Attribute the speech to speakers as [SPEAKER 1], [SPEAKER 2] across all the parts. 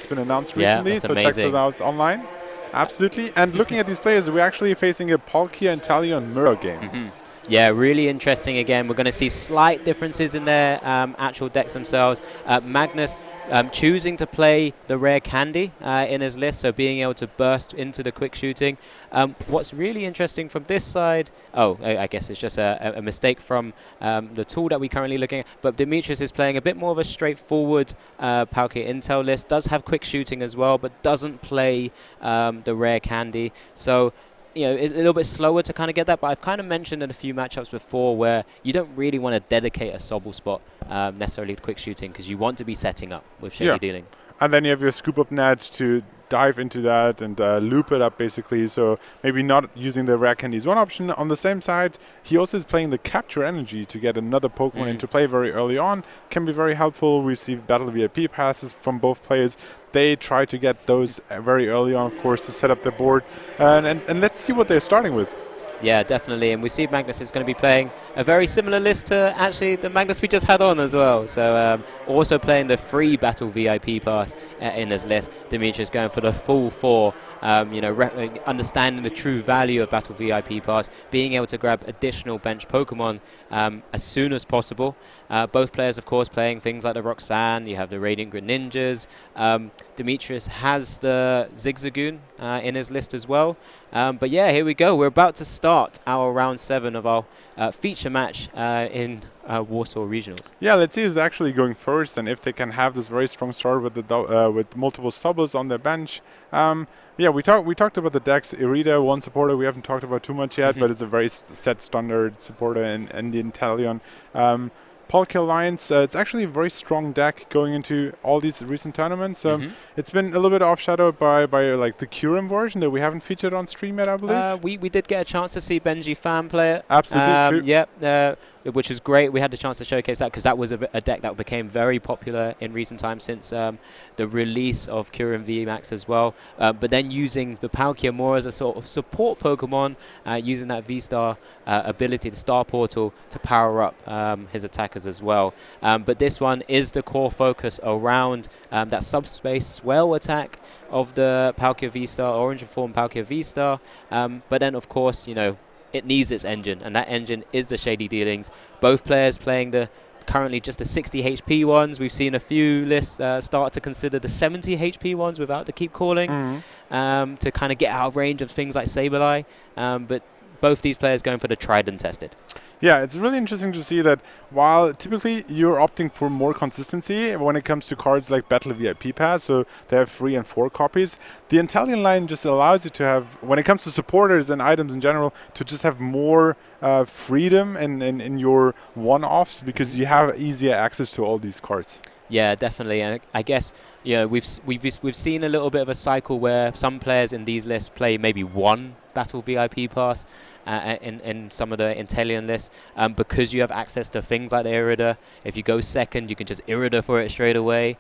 [SPEAKER 1] It's been announced
[SPEAKER 2] Yeah,
[SPEAKER 1] recently,
[SPEAKER 2] that's
[SPEAKER 1] so check
[SPEAKER 2] amazing.
[SPEAKER 1] those out online. Absolutely. And looking at these players, we're actually facing a Palkia and Talion mirror game.
[SPEAKER 2] Yeah, really interesting again. We're going to see slight differences in their actual decks themselves. Magnus choosing to play the rare candy in his list, so being able to burst into the quick shooting. What's really interesting from this side, I guess it's just a mistake from the tool that we're currently looking at, but Demetris is playing a bit more of a straightforward Palkia Intel list, does have quick shooting as well, but doesn't play the rare candy. So a little bit slower to kind of get that, but I've kind of mentioned in a few matchups before where you don't really want to dedicate a Sobble spot necessarily to quick shooting because you want to be setting up with Shady Dealing.
[SPEAKER 1] And then you have your scoop up net to dive into that and loop it up basically. So maybe not using the rare candy is one option. On the same side, he also is playing the capture energy to get another Pokemon into play very early on. Can be very helpful. We see Battle VIP passes from both players. They try to get those very early on, of course, to set up the board. And let's see what they're starting with.
[SPEAKER 2] Yeah, definitely. And we see Magnus is going to be playing a very similar list to actually the Magnus we just had on as well. So also playing the free Battle VIP pass in his list. Demetris going for the full 4. Understanding the true value of Battle VIP pass, being able to grab additional bench Pokemon as soon as possible. Both players, of course, playing things like the Roxanne. You have the Radiant Greninjas. Demetris has the Zigzagoon in his list as well. But yeah, here we go. We're about to start our round 7 of our feature match in Warsaw Regionals.
[SPEAKER 1] Yeah, let's see who's actually going first and if they can have this very strong start with the with multiple Stubbles on their bench. Yeah, we talked about the decks. Irida, one supporter we haven't talked about too much yet, but it's a very set standard supporter in the Inteleon. Palkia Alliance, it's actually a very strong deck going into all these recent tournaments. It's been a little bit overshadowed by like the Kyurem version that we haven't featured on stream yet, I believe.
[SPEAKER 2] We did get a chance to see Benji Fan play it.
[SPEAKER 1] Absolutely true.
[SPEAKER 2] Yep, which was great. We had the chance to showcase that because that was a deck that became very popular in recent times since the release of Kyurem VMAX as well. But then using the Palkia more as a sort of support Pokemon, using that V-Star ability, the Star Portal, to power up his attackers as well. But this one is the core focus around that subspace swell attack of the Palkia V-Star, Orange Form Palkia V-Star. But then, of course, it needs its engine, and that engine is the Shady Dealings. Both players playing currently just the 60 HP ones. We've seen a few lists start to consider the 70 HP ones without the keep calling to kind of get out of range of things like Sableye. But both these players going for the tried and tested.
[SPEAKER 1] Yeah, it's really interesting to see that while typically you're opting for more consistency when it comes to cards like Battle VIP Pass, so they have 3 and 4 copies, the Inteleon line just allows you to have, when it comes to supporters and items in general, to just have more freedom in your one-offs because you have easier access to all these cards.
[SPEAKER 2] Yeah, definitely. And I guess we've seen a little bit of a cycle where some players in these lists play maybe one Battle VIP pass in some of the Inteleon lists because you have access to things like the Irida. If you go second, you can just Irida for it straight away,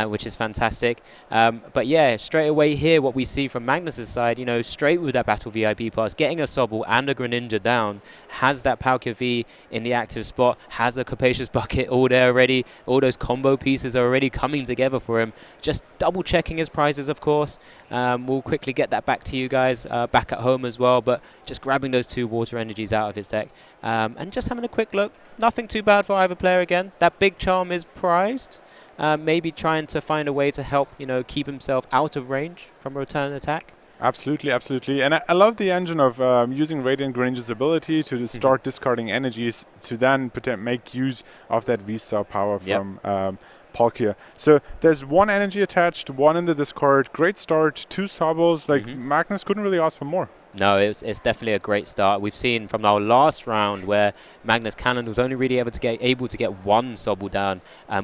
[SPEAKER 2] which is fantastic. But yeah, straight away here, what we see from Magnus' side, straight with that Battle VIP pass, getting a Sobble and a Greninja down, has that Palkia V in the active spot, has a Capacious Bucket all there already. All those combo pieces are already coming together for him. Just double checking his prizes, of course. We'll quickly get that back to you guys back at home as well, but just grabbing those 2 water energies out of his deck and just having a quick look. Nothing too bad for either player again. That big charm is prized. Maybe trying to find a way to help, keep himself out of range from a return attack.
[SPEAKER 1] Absolutely, absolutely. And I love the engine of using Radiant Greninja's ability to start discarding energies to then make use of that V-Star power from Palkia. So there's 1 energy attached, 1 in the discard. Great start, 2 Sobbles. Like Magnus couldn't really ask for more.
[SPEAKER 2] No, it's definitely a great start. We've seen from our last round where Magnus Cannon was only really able to get 1 Sobble down,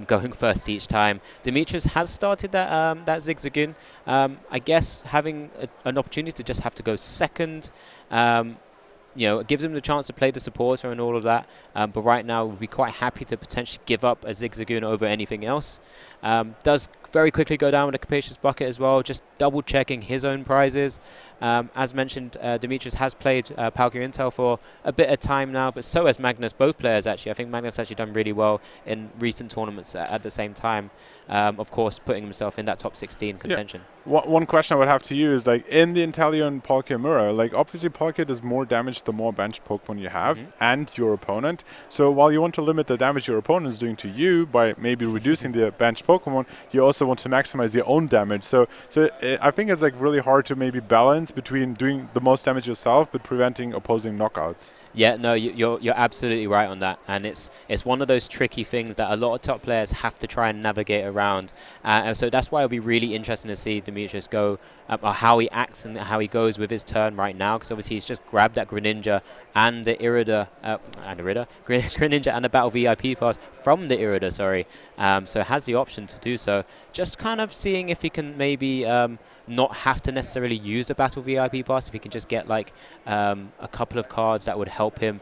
[SPEAKER 2] going first each time. Demetris has started that Zigzagoon. I guess having an opportunity to just have to go second, it gives him the chance to play the supporter and all of that. But right now, we'd be quite happy to potentially give up a Zigzagoon over anything else. Does very quickly go down with a capacious bucket as well, just double checking his own prizes. As mentioned, Demetris has played Palkia Intel for a bit of time now, but so has Magnus, both players actually. I think Magnus actually done really well in recent tournaments at the same time. Of course, putting himself in that top 16 contention.
[SPEAKER 1] Yeah. One question I would have to you is, like, in the Inteleon Palkia mirror, like, obviously Palkia does more damage the more benched Pokemon you have and your opponent. So while you want to limit the damage your opponent is doing to you by maybe reducing the benched Pokemon, you also want to maximize your own damage. So I think it's like really hard to maybe balance between doing the most damage yourself but preventing opposing knockouts.
[SPEAKER 2] Yeah, no, you're absolutely right on that, and it's one of those tricky things that a lot of top players have to try and navigate around, and so that's why it'll be really interesting to see Demetris go, or how he acts and how he goes with his turn right now, because obviously he's just grabbed that Greninja and the Greninja and the Battle VIP pass from the Irida, sorry, so has the option to do so. Just kind of seeing if he can maybe not have to necessarily use a Battle VIP pass, if he can just get like a couple of cards that would help him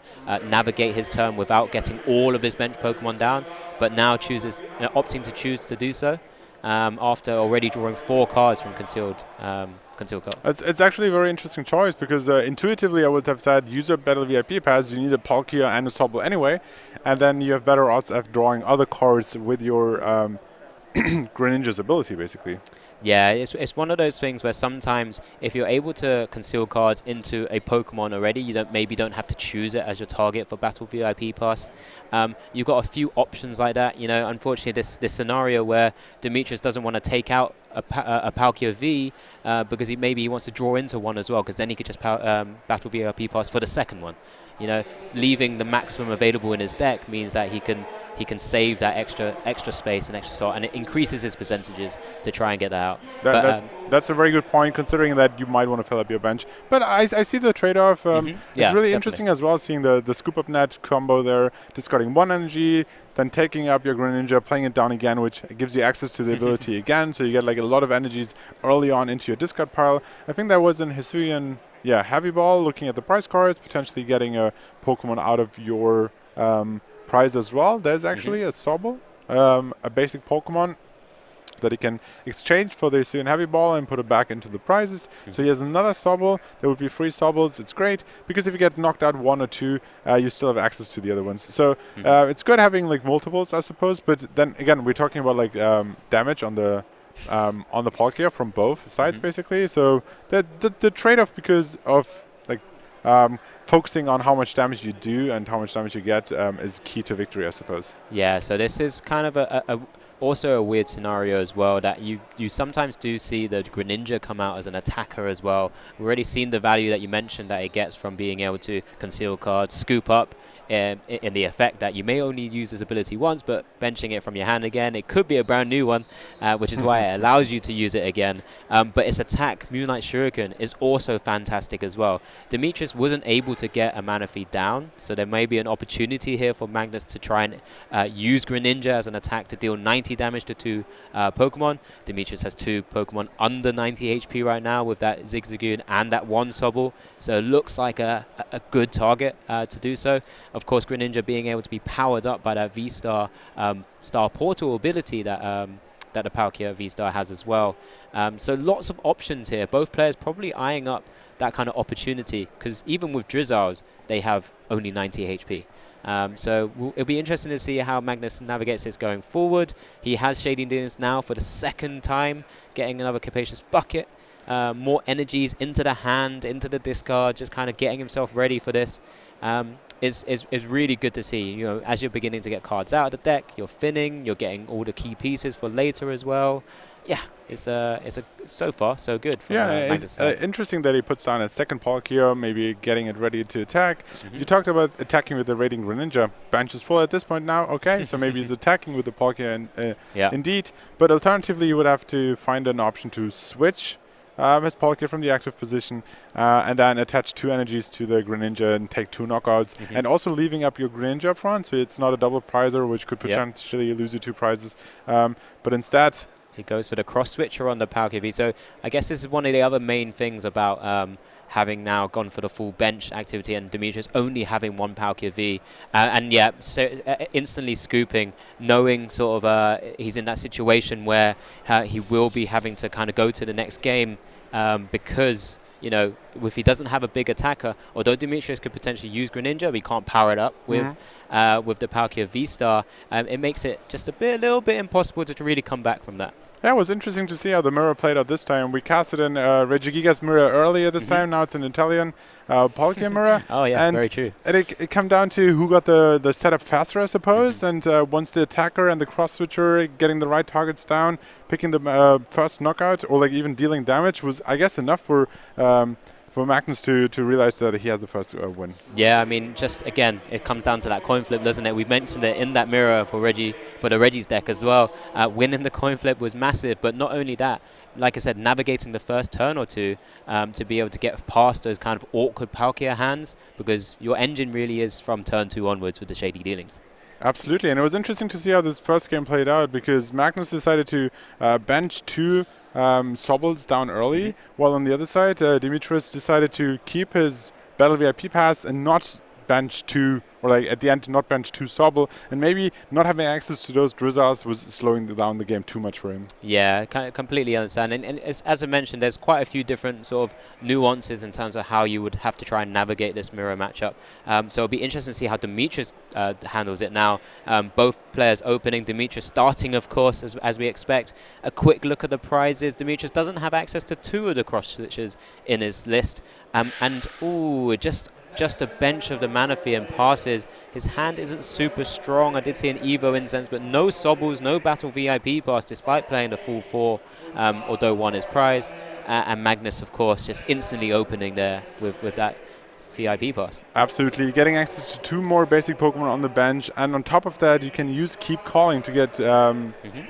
[SPEAKER 2] navigate his turn without getting all of his bench Pokemon down, but now opting to choose to do so after already drawing 4 cards from concealed card.
[SPEAKER 1] It's actually a very interesting choice, because intuitively I would have said use a Battle VIP pass, you need a Palkia and a Sobble anyway, and then you have better odds of drawing other cards with your Greninja's ability, basically.
[SPEAKER 2] Yeah, it's one of those things where sometimes if you're able to conceal cards into a Pokemon already, you maybe don't have to choose it as your target for Battle VIP Pass. You've got a few options like that. You know, unfortunately, this scenario where Demetris doesn't want to take out a Palkia V because he wants to draw into one as well, because then he could just Battle VIP Pass for the second one. You know, leaving the maximum available in his deck means that he can save that extra space and extra slot, and it increases his percentages to try and get that out.
[SPEAKER 1] That's a very good point, considering that you might want to fill up your bench. But I see the trade-off. It's really interesting as well, seeing the scoop-up net combo there, discarding 1 energy, then taking up your Greninja, playing it down again, which gives you access to the ability again, so you get like a lot of energies early on into your discard pile. I think that was in Hisuian, Heavy Ball, looking at the prize cards, potentially getting a Pokemon out of your prize as well. There's actually a Sobble, a basic Pokemon that he can exchange for the Hisuian Heavy Ball and put it back into the prizes. So he has another Sobble. There would be 3 Sobbles. It's great, because if you get knocked out 1 or 2, you still have access to the other ones. So it's good having like multiples, I suppose. But then again, we're talking about like damage on the Palkia from both sides, basically. So the trade-off, because of like focusing on how much damage you do and how much damage you get, is key to victory, I suppose.
[SPEAKER 2] Yeah, so this is kind of also a weird scenario as well, that you sometimes do see the Greninja come out as an attacker as well. We've already seen the value that you mentioned that it gets from being able to conceal cards, scoop up, in the effect that you may only use this ability once, but benching it from your hand again, it could be a brand new one, which is why it allows you to use it again. But its attack, Moonlight Shuriken, is also fantastic as well. Demetris wasn't able to get a mana feed down, so there may be an opportunity here for Magnus to try and use Greninja as an attack to deal 90 damage to 2 Pokemon. Demetris has 2 Pokemon under 90 HP right now with that Zigzagoon and that 1 Sobble, so it looks like a good target to do so. Of course, Greninja being able to be powered up by that V-Star Star Portal ability that the Palkia V-Star has as well. So lots of options here. Both players probably eyeing up that kind of opportunity, because even with Drizzles, they have only 90 HP. So it'll be interesting to see how Magnus navigates this going forward. He has Shading Demons now for the 2nd time, getting another Capacious Bucket. More energies into the hand, into the discard, just kind of getting himself ready for this. Is really good to see. You know, as you're beginning to get cards out of the deck, you're thinning, you're getting all the key pieces for later as well. Yeah, it's so far so good. For
[SPEAKER 1] it's interesting that he puts down a 2nd Palkia, maybe getting it ready to attack. You talked about attacking with the Raiding Greninja. Bench is full at this point now. Okay, so maybe he's attacking with the Palkia, indeed. But alternatively, you would have to find an option to switch his Palkia from the active position, and then attach 2 energies to the Greninja and take 2 knockouts, and also leaving up your Greninja up front, so it's not a double prizer, which could potentially lose you 2 prizes. But instead,
[SPEAKER 2] He goes for the cross switcher on the Palkia V. So I guess this is one of the other main things about having now gone for the full bench activity and Demetris only having one Palkia V. And yeah, so instantly scooping, knowing sort of he's in that situation where he will be having to kind of go to the next game because, you know, if he doesn't have a big attacker, although Demetris could potentially use Greninja, but he can't power it up with the Palkia V-Star, it makes it just a little bit impossible to really come back from that.
[SPEAKER 1] Yeah, it was interesting to see how the mirror played out this time. We casted in Regigiga's mirror earlier this time. Now it's an Italian Palkia mirror.
[SPEAKER 2] Oh, yeah,
[SPEAKER 1] and
[SPEAKER 2] very true.
[SPEAKER 1] It came down to who got the setup faster, I suppose. And once the attacker and the cross switcher getting the right targets down, picking the first knockout, or like even dealing damage was, I guess, enough for Magnus to realize that he has the first win.
[SPEAKER 2] Yeah, I mean, just again, it comes down to that coin flip, doesn't it? We mentioned it in that mirror for the Reggie's deck as well. Winning the coin flip was massive, but not only that, like I said, navigating the first turn or two to be able to get past those kind of awkward Palkia hands, because your engine really is from turn 2 onwards with the shady dealings.
[SPEAKER 1] Absolutely, and it was interesting to see how this first game played out, because Magnus decided to bench 2 Sobbles down early, while on the other side, Demetris decided to keep his Battle VIP pass and not bench 2, or like at the end not bench 2 Sobble, and maybe not having access to those Drizzles was slowing down the game too much for him.
[SPEAKER 2] Yeah, completely understand. And as I mentioned, there's quite a few different sort of nuances in terms of how you would have to try and navigate this mirror matchup. So it'll be interesting to see how Demetris handles it now. Both players opening, Demetris starting, of course, as we expect. A quick look at the prizes. Demetris doesn't have access to 2 of the cross switches in his list. And, ooh, just a bench of the Manaphy and passes. His hand isn't super strong. I did see an Evo incense, but no Sobbles, no Battle VIP pass, despite playing the full 4, although 1 is prized. And Magnus, of course, just instantly opening there with that VIP pass.
[SPEAKER 1] Absolutely, getting access to 2 more basic Pokemon on the bench, and on top of that you can use Keep Calling to get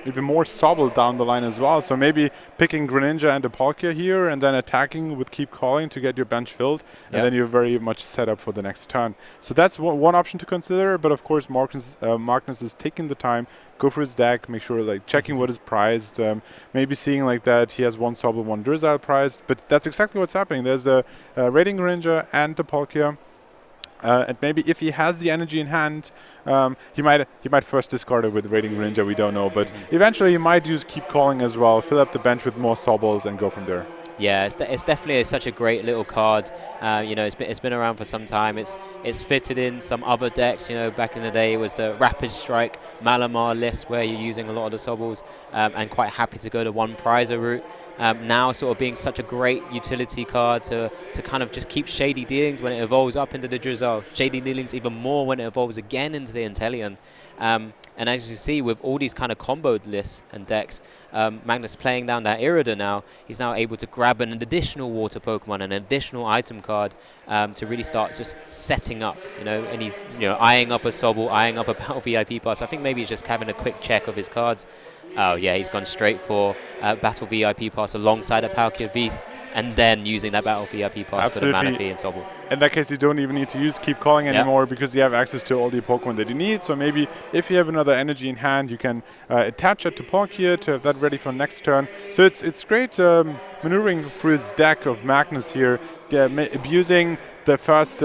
[SPEAKER 1] even more Sobble down the line as well. So maybe picking Greninja and a Palkia here and then attacking with Keep Calling to get your bench filled, and then you're very much set up for the next turn. So that's one option to consider, but of course Magnus is taking the time, go for his deck, make sure like checking what is prized, maybe seeing like that he has 1 Sobble, 1 Drizzle prized, but that's exactly what's happening. There's a Raiding Greninja and the Palkia, and maybe if he has the energy in hand, he might first discard it with Raiding Greninja, we don't know, but eventually he might use Keep Calling as well, fill up the bench with more Sobbles and go from there.
[SPEAKER 2] Yeah, it's definitely such a great little card. You know, it's been around for some time. It's fitted in some other decks. You know, back in the day it was the Rapid Strike Malamar list where you're using a lot of the Sobbles, and quite happy to go the 1 prizer route. Now sort of being such a great utility card to kind of just keep Shady Dealings when it evolves up into the Drizzle. Shady Dealings even more when it evolves again into the Inteleon. And as you see, with all these kind of comboed lists and decks, Magnus playing down that Irida now, he's now able to grab an additional water Pokemon, an additional item card to really start just setting up, you know, and he's, you know, eyeing up a Sobble, eyeing up a Battle VIP pass. I think maybe he's just having a quick check of his cards. Oh yeah, he's gone straight for Battle VIP pass alongside a Palkia V, and then using that Battle VIP pass for the Manaphy and Sobble.
[SPEAKER 1] In that case, you don't even need to use Keep Calling anymore because you have access to all the Pokemon that you need. So maybe if you have another energy in hand, you can attach it to Palkia to have that ready for next turn. So it's great maneuvering through his deck of Magnus here, abusing the first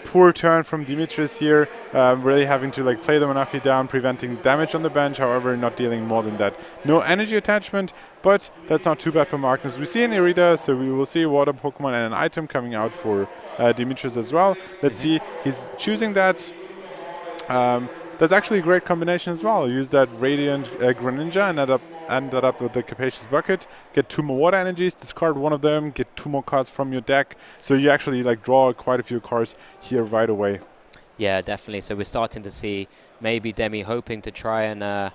[SPEAKER 1] poor turn from Demetris here, really having to play the Manaphy down, preventing damage on the bench, however not dealing more than that. No energy attachment, but that's not too bad for Magnus. We see an Irida, so we will see a water Pokemon and an item coming out for Demetris as well. Let's see, he's choosing that. That's actually a great combination as well. Use that Radiant Greninja and end that up with the Capacious Bucket, get 2 more water energies, discard 1 of them, get 2 more cards from your deck. So you actually draw quite a few cards here right away.
[SPEAKER 2] Yeah, definitely. So we're starting to see maybe Demi hoping to try and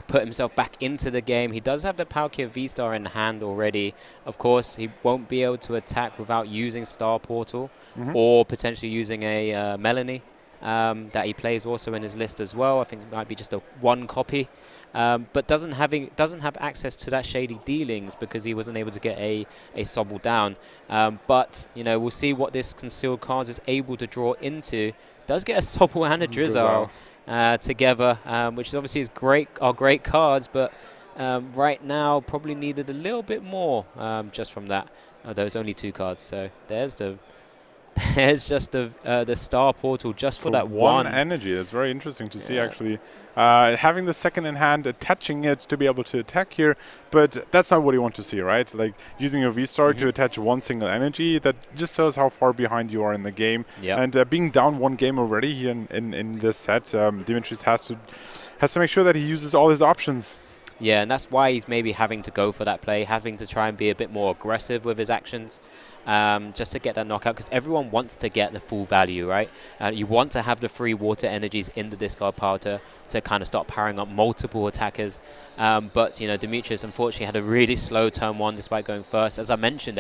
[SPEAKER 2] put himself back into the game. He does have the Palkia V-Star in hand already. Of course, he won't be able to attack without using Star Portal or potentially using a Melanie that he plays also in his list as well. I think it might be just a 1 copy. But doesn't have access to that Shady Dealings because he wasn't able to get a Sobble down. But you know, we'll see what this concealed cards is able to draw into. Does get a Sobble and a Drizzle together, which obviously is great. Are great cards, but right now probably needed a little bit more just from that. Those only 2 cards, so there's the there's just the star portal just for that
[SPEAKER 1] one
[SPEAKER 2] one
[SPEAKER 1] energy. That's very interesting to see, actually. Having the second in hand, attaching it to be able to attack here, but that's not what you want to see, right? Like using a V-Star to attach one single energy, that just shows how far behind you are in the game. And being down 1 game already here in this set, Demetris has to make sure that he uses all his options.
[SPEAKER 2] Yeah, and that's why he's maybe having to go for that play, having to try and be a bit more aggressive with his actions. Just to get that knockout, because everyone wants to get the full value, right? You want to have the 3 water energies in the discard pile to kind of start powering up multiple attackers. But, you know, Demetris unfortunately had a really slow turn 1 despite going first. As I mentioned,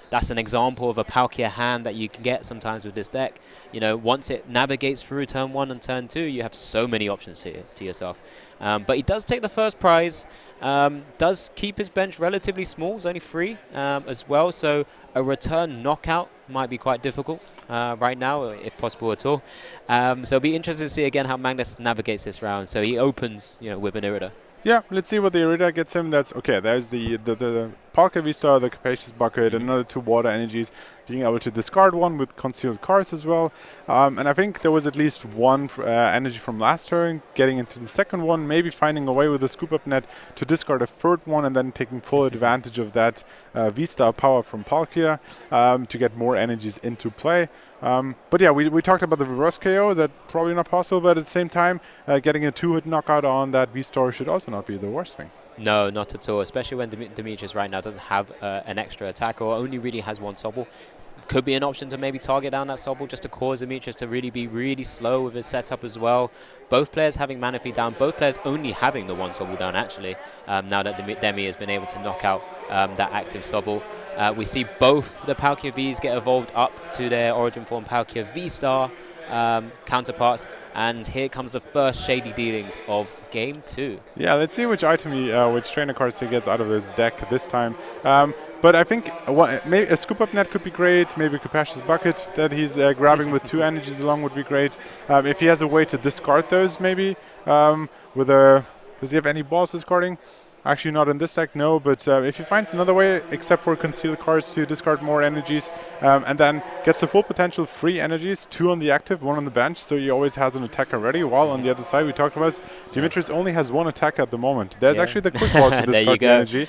[SPEAKER 2] that's an example of a Palkia hand that you can get sometimes with this deck. You know, once it navigates through turn 1 and turn 2, you have so many options to yourself. But he does take the first prize, does keep his bench relatively small. It's only 3 as well, so a return knockout might be quite difficult right now, if possible at all. So it'll be interesting to see again how Magnus navigates this round. So he opens, you know, with an Irida.
[SPEAKER 1] Yeah, let's see what the Irida gets him. That's okay. There's the Palkia V-Star, the Capacious Bucket, another 2 water energies, being able to discard 1 with concealed cards as well. And I think there was at least 1 energy from last turn, getting into the second one, maybe finding a way with the scoop up net to discard a 3rd one and then taking full advantage of that V-Star power from Palkia to get more energies into play. But yeah, we talked about the reverse KO, that probably not possible, but at the same time, getting a 2-hit knockout on that V-Star should also not be the worst thing.
[SPEAKER 2] No, not at all, especially when Demetris right now doesn't have an extra attack or only really has 1 Sobble. Could be an option to maybe target down that Sobble just to cause Demetris to really be really slow with his setup as well. Both players having Mana Feed down, both players only having the 1 Sobble down actually, now that Demi has been able to knock out that active Sobble. We see both the Palkia Vs get evolved up to their Origin Form Palkia V-Star counterparts, and here comes the first shady dealings of Game 2.
[SPEAKER 1] Yeah, let's see which item which trainer cards he gets out of his deck this time. But I think maybe a scoop up net could be great. Maybe a Capacious Bucket that he's grabbing with 2 energies along would be great. If he has a way to discard those, maybe with a. Does he have any balls discarding? Actually, not in this deck, no. But if he finds another way, except for concealed cards, to discard more energies, and then gets the full potential 3 energies, 2 on the active, 1 on the bench, so he always has an attacker ready. While on the other side, we talked about Demetris only has 1 attack at the moment. There's actually the quick ball to discard the energy.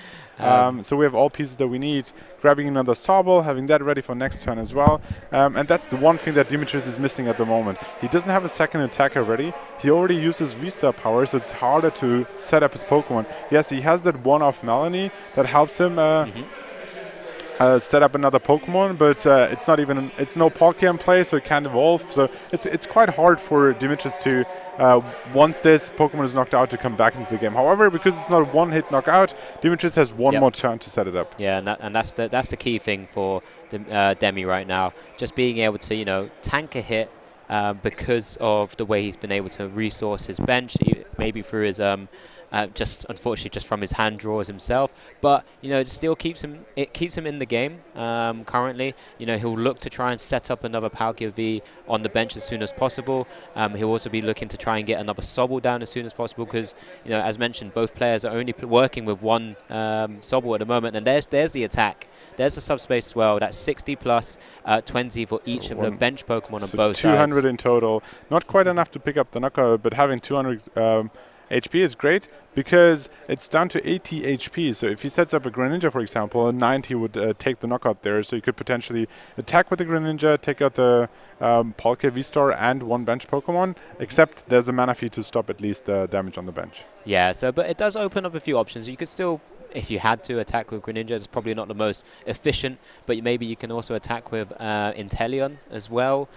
[SPEAKER 1] So we have all pieces that we need. Grabbing another Sobble, having that ready for next turn as well. And that's the one thing that Demetris is missing at the moment. He doesn't have a second attacker ready. He already uses V-Star power, so it's harder to set up his Pokemon. Yes, he has that one-off Melanie that helps him set up another Pokemon, but it's not even it's no Palkia in play, so it can't evolve. So it's quite hard for Demetris to once this Pokemon is knocked out to come back into the game. However, because it's not a one-hit knockout, Demetris has 1 more turn to set it up.
[SPEAKER 2] Yeah, and that's the key thing for Demi right now. Just being able to, you know, tank a hit because of the way he's been able to resource his bench, maybe through his just unfortunately just from his hand draws himself, but you know, it still keeps him in the game currently. You know, he'll look to try and set up another Palkia V on the bench as soon as possible. He'll also be looking to try and get another Sobble down as soon as possible, because, you know, as mentioned, both players are only working with 1 Sobble at the moment. And there's the attack. There's the subspace swell. That's 60 plus 20 for each of the bench Pokemon on both
[SPEAKER 1] 200
[SPEAKER 2] sides.
[SPEAKER 1] in total. Not quite enough to pick up the knockout, but having 200 HP is great because it's down to 80 HP. So if he sets up a Greninja, for example, a 90 would take the knockout there. So you could potentially attack with the Greninja, take out the Palkia V-Star and 1 bench Pokemon, except there's a Mana Feed to stop at least the damage on the bench.
[SPEAKER 2] Yeah, so but it does open up a few options. You could still, if you had to, attack with Greninja. It's probably not the most efficient, but maybe you can also attack with Inteleon as well,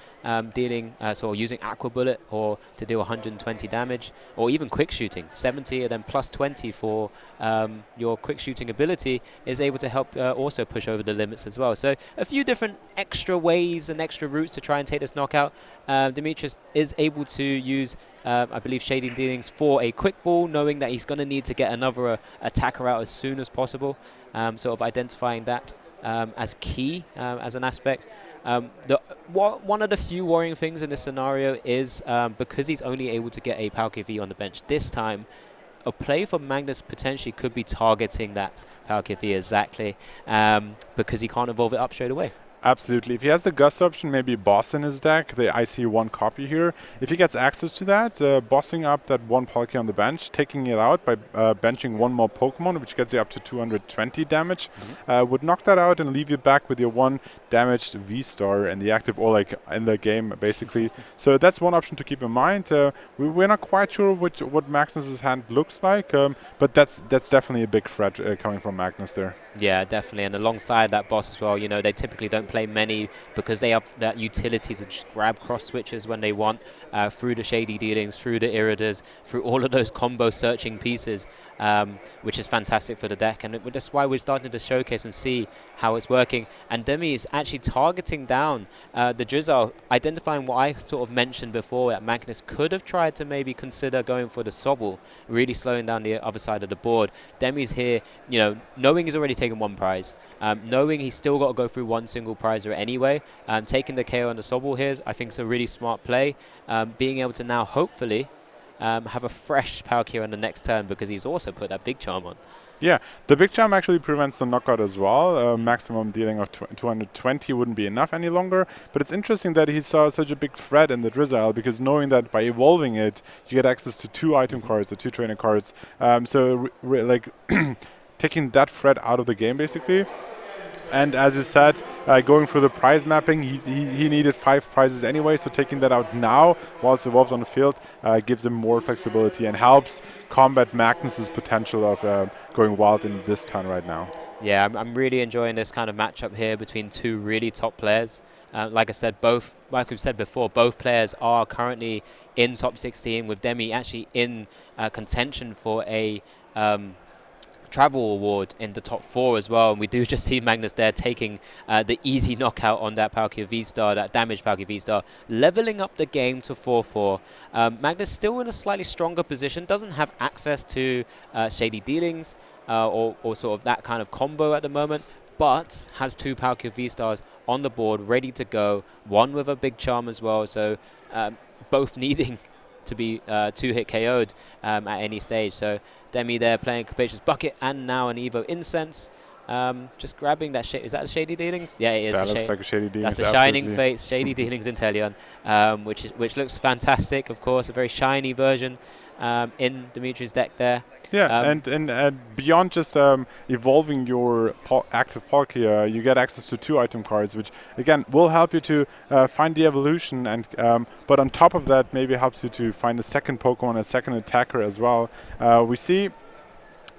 [SPEAKER 2] dealing so using Aqua Bullet or to deal 120 damage, or even quick shooting 70 and then plus 20 for your quick shooting ability is able to help also push over the limits as well. So a few different extra ways and extra routes to try and take this knockout. Demetris is able to use I believe Shading Dealings for a quick ball, knowing that he's going to need to get another attacker out as soon as possible, sort of identifying that as key as an aspect. One of the few worrying things in this scenario is because he's only able to get a Palkia V on the bench this time, a play for Magnus potentially could be targeting that Palkia V exactly, because he can't evolve it up straight away.
[SPEAKER 1] Absolutely. If he has the Gus option, maybe boss in his deck, I see one copy here. If he gets access to that, bossing up that one Palkia on the bench, taking it out by benching one more Pokemon, which gets you up to 220 damage, would knock that out and leave you back with your one damaged V-Star in the active, or like in the game, basically. So that's one option to keep in mind. We're not quite sure what Magnus's hand looks like, but that's definitely a big threat coming from Magnus there.
[SPEAKER 2] Yeah, definitely. And alongside that boss as well, you know, they typically don't play many because they have that utility to just grab cross switches when they want, through the Shady Dealings, through the Iridas, through all of those combo searching pieces, which is fantastic for the deck. And that's why we're starting to showcase and see how it's working. And Demi is actually targeting down the Drizzle, identifying what I sort of mentioned before, that Magnus could have tried to maybe consider going for the Sobble, really slowing down the other side of the board. Demi's here, you know, knowing he's already taken one prize, knowing he's still got to go through one single prizer anyway, taking the KO on the Sobble here, I think, is a really smart play. Being able to now hopefully have a fresh Palkia on the next turn, because he's also put that Big Charm on.
[SPEAKER 1] Yeah, the Big Charm actually prevents the knockout as well. Maximum dealing of 220 wouldn't be enough any longer. But it's interesting that he saw such a big threat in the Drizzle, because knowing that by evolving it, you get access to 2 item cards, or 2 trainer cards. So like taking that threat out of the game, basically. And as you said, going through the prize mapping, he needed 5 prizes anyway, so taking that out now while it's evolved on the field gives him more flexibility and helps combat Magnus's potential of going wild in this turn right now. Yeah,
[SPEAKER 2] I'm really enjoying this kind of matchup here between 2 really top players. Like I said, like we've said before, both players are currently in top 16, with Demi actually in contention for a travel award in the top 4 as well. And we do just see Magnus there taking the easy knockout on that Palkia V-Star, that damaged Palkia V-Star, leveling up the game to 4-4. Magnus still in a slightly stronger position, doesn't have access to Shady Dealings or sort of that kind of combo at the moment, but has 2 Palkia V-Stars on the board ready to go, one with a Big Charm as well, so both needing to be 2-hit KO'd at any stage. So Demi there playing Capacious Bucket and now an Evo Incense. Just grabbing that shit. Is that the Shady Dealings? Yeah, it is.
[SPEAKER 1] That looks like a Shady Dealings.
[SPEAKER 2] That's the Shining Fates Shady Dealings Inteleon, which looks fantastic, of course. A very shiny version in Demetris' deck there.
[SPEAKER 1] Yeah, and beyond just evolving your active Palkia, you get access to 2 item cards, which again will help you to find the evolution, and but on top of that, maybe helps you to find a second Pokemon, a second attacker as well. We see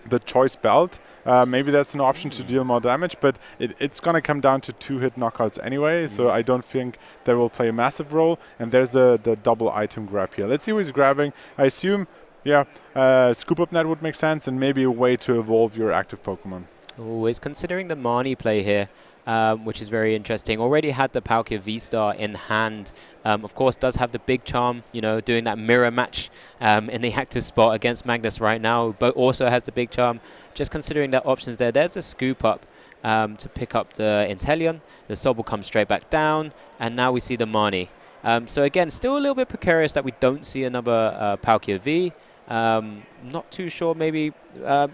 [SPEAKER 1] the Choice Belt. Maybe that's an option to deal more damage, but it's going to come down to 2-hit knockouts anyway, so I don't think that will play a massive role. And there's the double item grab here. Let's see what he's grabbing. I assume, yeah, Scoop Up Net would make sense, and maybe a way to evolve your active Pokemon.
[SPEAKER 2] Oh, he's considering the Marnie play here, which is very interesting. Already had the Palkia V-Star in hand. Of course, does have the Big Charm, you know, doing that mirror match in the active spot against Magnus right now, but also has the Big Charm. Just considering that options there. There's a Scoop Up to pick up the Inteleon. The Sobble comes straight back down, and now we see the Marnie. So again, still a little bit precarious that we don't see another Palkia V. Not too sure, maybe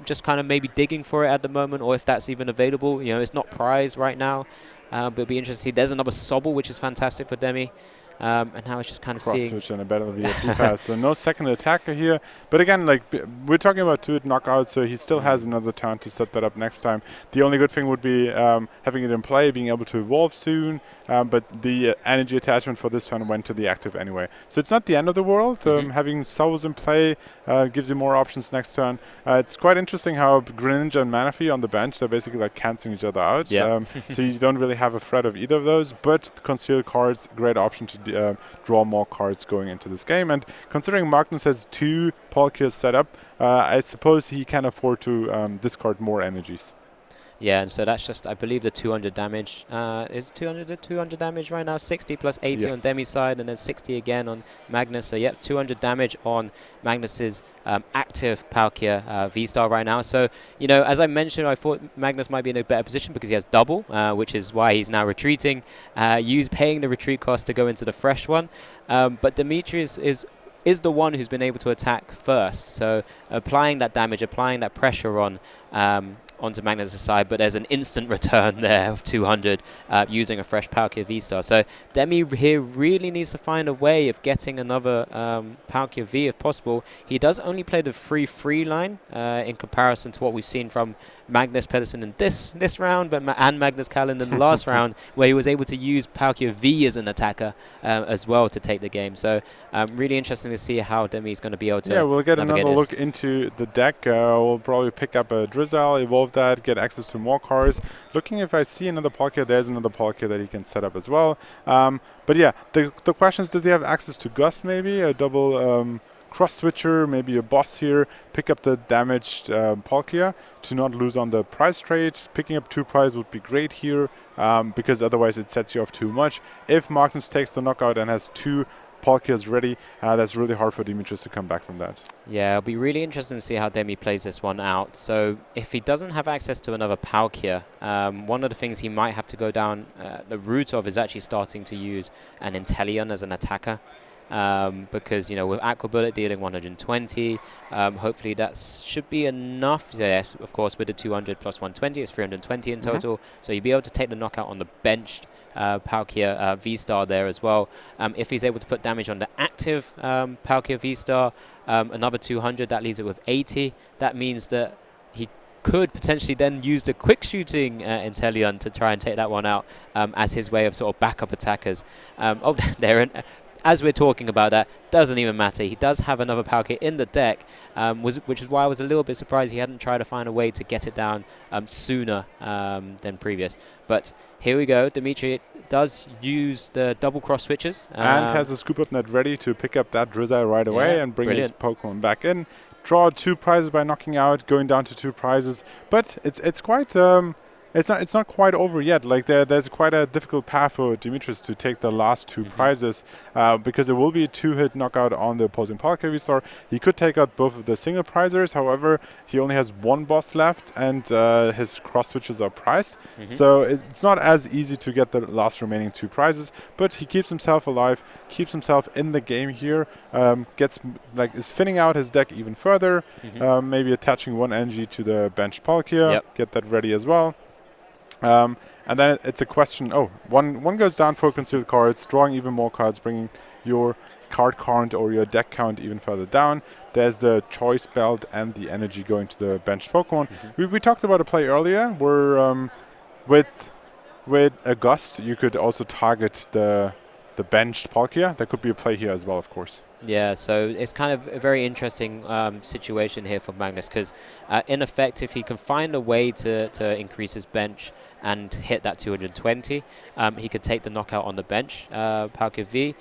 [SPEAKER 2] just kind of maybe digging for it at the moment, or if that's even available. You know, it's not prized right now, but it'll be interesting. There's another Sobble, which is fantastic for Demi. And now it's just kind of seeing
[SPEAKER 1] cross switch and a better VIP pass. So no second attacker here. But again, like we're talking about 2-hit knockouts, so he still has another turn to set that up next time. The only good thing would be having it in play, being able to evolve soon. But the energy attachment for this turn went to the active anyway. So it's not the end of the world. Having Sobbles in play gives you more options next turn. It's quite interesting how Greninja and Manaphy on the bench, they're basically like cancelling each other out.
[SPEAKER 2] Yeah.
[SPEAKER 1] So you don't really have a threat of either of those. But concealed cards, great option to draw more cards going into this game. And considering Magnus has 2 Palkias set up, I suppose he can afford to discard more energies.
[SPEAKER 2] Yeah, and so that's just, I believe, the 200 damage. Is 200 damage right now? 60 plus 80 on Demi's side, and then 60 again on Magnus. So, yeah, 200 damage on Magnus's active Palkia V-Star right now. So, you know, as I mentioned, I thought Magnus might be in a better position because he has double, which is why he's now retreating, paying the retreat cost to go into the fresh one. But Demetris is is the one who's been able to attack first. So applying that damage, applying that pressure on onto Magnus' side, but there's an instant return there of 200 using a fresh Palkia V-Star. So Demi here really needs to find a way of getting another Palkia V if possible. He does only play the free line in comparison to what we've seen from Magnus Pedersen in this round, but and Magnus Calland in the last round, where he was able to use Palkia V as an attacker as well to take the game. So really interesting to see how Demi's going to be able to
[SPEAKER 1] we'll get another
[SPEAKER 2] this.
[SPEAKER 1] look into the deck. We'll probably pick up a Drizzle, evolve that, get access to more cards. Looking if I see another Palkia, there's another Palkia that he can set up as well. But yeah, the question is, does he have access to Gust maybe? A double cross switcher, maybe a boss here, pick up the damaged Palkia to not lose on the prize trade. Picking up 2 prize would be great here, because otherwise it sets you off too much. If Magnus takes the knockout and has 2 Palkias ready, that's really hard for Demetris to come back from that.
[SPEAKER 2] Yeah, it'll be really interesting to see how Demi plays this one out. So if he doesn't have access to another Palkia, one of the things he might have to go down the route of is actually starting to use an Inteleon as an attacker. Because, you know, with Aqua Bullet dealing 120, hopefully that should be enough. Yes, of course, with the 200 plus 120, it's 320 in total. So you'll be able to take the knockout on the benched Palkia V-Star there as well. If he's able to put damage on the active Palkia V-Star, another 200, that leaves it with 80. That means that he could potentially then use the quick shooting Inteleon to try and take that one out as his way of sort of backup attackers. Oh, there. As we're talking about that, doesn't even matter. He does have another Palkia in the deck, which is why I was a little bit surprised he hadn't tried to find a way to get it down sooner than previous. But here we go. Demetris does use the double cross switches.
[SPEAKER 1] And has a Scoop Up Net ready to pick up that Drizzle right away and bring his Pokemon back in. Draw 2 prizes by knocking out, going down to 2 prizes. But it's quite... It's not quite over yet. Like there's quite a difficult path for Demetris to take the last 2 prizes, because there will be a 2-hit knockout on the opposing Palkia V-Star. He could take out both of the single prizers. However, he only has 1 boss left, and his cross switches are priced. So it's not as easy to get the last remaining 2 prizes. But he keeps himself alive, keeps himself in the game here. Is thinning out his deck even further. Maybe attaching 1 energy to the bench Palkia. Get that ready as well. And then it's a question, one goes down for concealed cards, drawing even more cards, bringing your card count or your deck count even further down. There's the choice belt and the energy going to the benched Pokemon. We talked about a play earlier where with a Gust you could also target the benched Palkia. There could be a play here as well, of course.
[SPEAKER 2] Yeah, so it's kind of a very interesting situation here for Magnus, because in effect, if he can find a way to increase his bench and hit that 220, he could take the knockout on the bench, Palkia V.